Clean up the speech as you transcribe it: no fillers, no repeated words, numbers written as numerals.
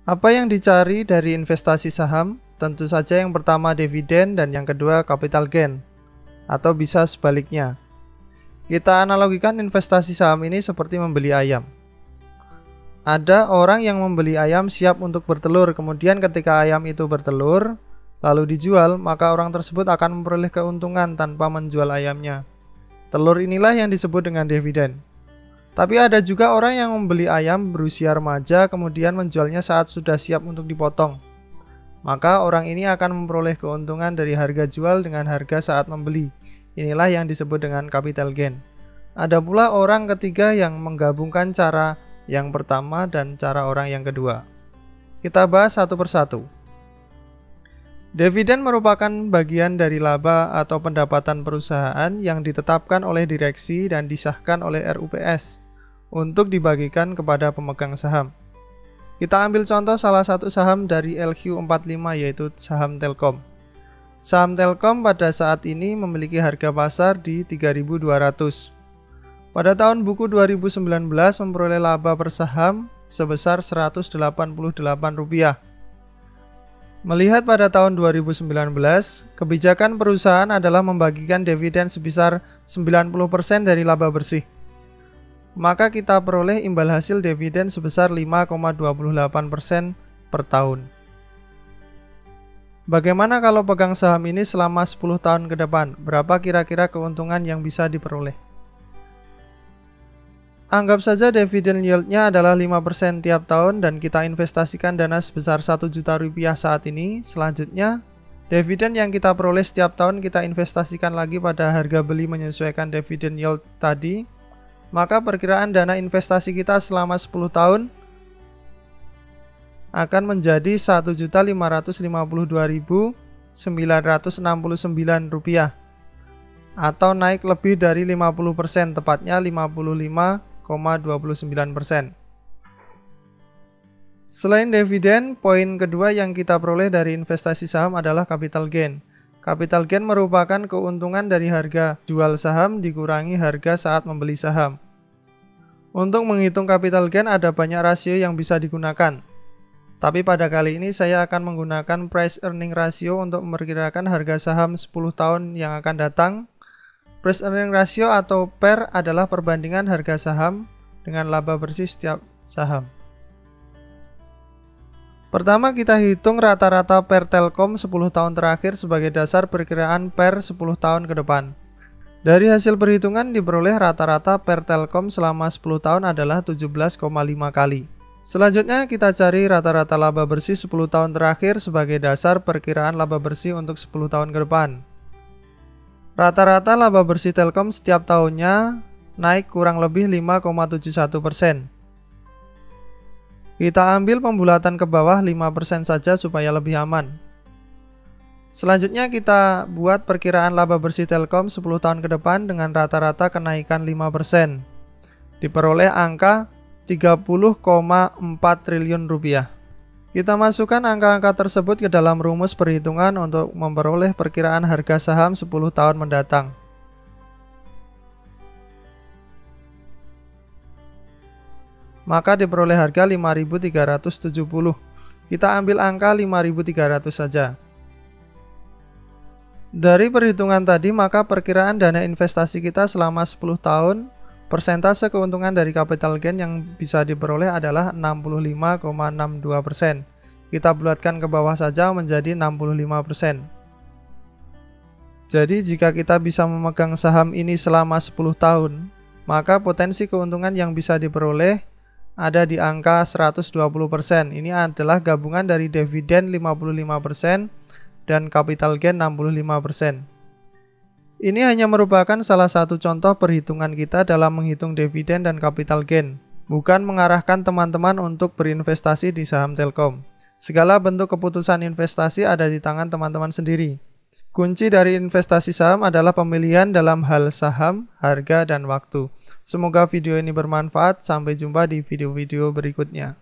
Apa yang dicari dari investasi saham? Tentu saja yang pertama dividen dan yang kedua capital gain, atau bisa sebaliknya. Kita analogikan investasi saham ini seperti membeli ayam. Ada orang yang membeli ayam siap untuk bertelur, kemudian ketika ayam itu bertelur lalu dijual, maka orang tersebut akan memperoleh keuntungan tanpa menjual ayamnya. Telur inilah yang disebut dengan dividen. Tapi ada juga orang yang membeli ayam berusia remaja kemudian menjualnya saat sudah siap untuk dipotong. Maka orang ini akan memperoleh keuntungan dari harga jual dengan harga saat membeli. Inilah yang disebut dengan capital gain. Ada pula orang ketiga yang menggabungkan cara yang pertama dan cara orang yang kedua. Kita bahas satu persatu. Dividen merupakan bagian dari laba atau pendapatan perusahaan yang ditetapkan oleh direksi dan disahkan oleh RUPS untuk dibagikan kepada pemegang saham. Kita ambil contoh salah satu saham dari LQ45 yaitu saham Telkom. Saham Telkom pada saat ini memiliki harga pasar di 3.200. Pada tahun buku 2019 memperoleh laba per saham sebesar Rp188. Melihat pada tahun 2019, kebijakan perusahaan adalah membagikan dividen sebesar 90% dari laba bersih. Maka kita peroleh imbal hasil dividen sebesar 5,28% per tahun. Bagaimana kalau pegang saham ini selama 10 tahun ke depan? Berapa kira-kira keuntungan yang bisa diperoleh? Anggap saja dividen yield-nya adalah 5% tiap tahun dan kita investasikan dana sebesar Rp1.000.000 saat ini. Selanjutnya, dividen yang kita peroleh setiap tahun kita investasikan lagi pada harga beli menyesuaikan dividen yield tadi. Maka perkiraan dana investasi kita selama 10 tahun akan menjadi Rp1.552.969 atau naik lebih dari 50%, tepatnya 55,29%. Selain dividen, poin kedua yang kita peroleh dari investasi saham adalah capital gain. Capital gain merupakan keuntungan dari harga jual saham dikurangi harga saat membeli saham. Untuk menghitung capital gain ada banyak rasio yang bisa digunakan. Tapi pada kali ini saya akan menggunakan price earning ratio untuk memperkirakan harga saham 10 tahun yang akan datang. Price earning ratio atau PER adalah perbandingan harga saham dengan laba bersih setiap saham. Pertama kita hitung rata-rata PER Telkom 10 tahun terakhir sebagai dasar perkiraan PER 10 tahun ke depan. Dari hasil perhitungan diperoleh rata-rata PER Telkom selama 10 tahun adalah 17,5 kali. Selanjutnya kita cari rata-rata laba bersih 10 tahun terakhir sebagai dasar perkiraan laba bersih untuk 10 tahun ke depan. Rata-rata laba bersih Telkom setiap tahunnya naik kurang lebih 5,71%. Kita ambil pembulatan ke bawah 5% saja supaya lebih aman. Selanjutnya kita buat perkiraan laba bersih Telkom 10 tahun ke depan dengan rata-rata kenaikan 5%. Diperoleh angka Rp30,4 triliun. Kita masukkan angka-angka tersebut ke dalam rumus perhitungan untuk memperoleh perkiraan harga saham 10 tahun mendatang. Maka diperoleh harga 5.370. Kita ambil angka 5.300 saja. Dari perhitungan tadi, maka perkiraan dana investasi kita selama 10 tahun, persentase keuntungan dari capital gain yang bisa diperoleh adalah 65,62%. Kita bulatkan ke bawah saja menjadi 65%. Jadi jika kita bisa memegang saham ini selama 10 tahun, maka potensi keuntungan yang bisa diperoleh ada di angka 120%. Ini adalah gabungan dari dividen 55% dan capital gain 65%. Ini hanya merupakan salah satu contoh perhitungan kita dalam menghitung dividen dan capital gain, bukan mengarahkan teman-teman untuk berinvestasi di saham Telkom. Segala bentuk keputusan investasi ada di tangan teman-teman sendiri. Kunci dari investasi saham adalah pemilihan dalam hal saham, harga, dan waktu. Semoga video ini bermanfaat. Sampai jumpa di video-video berikutnya.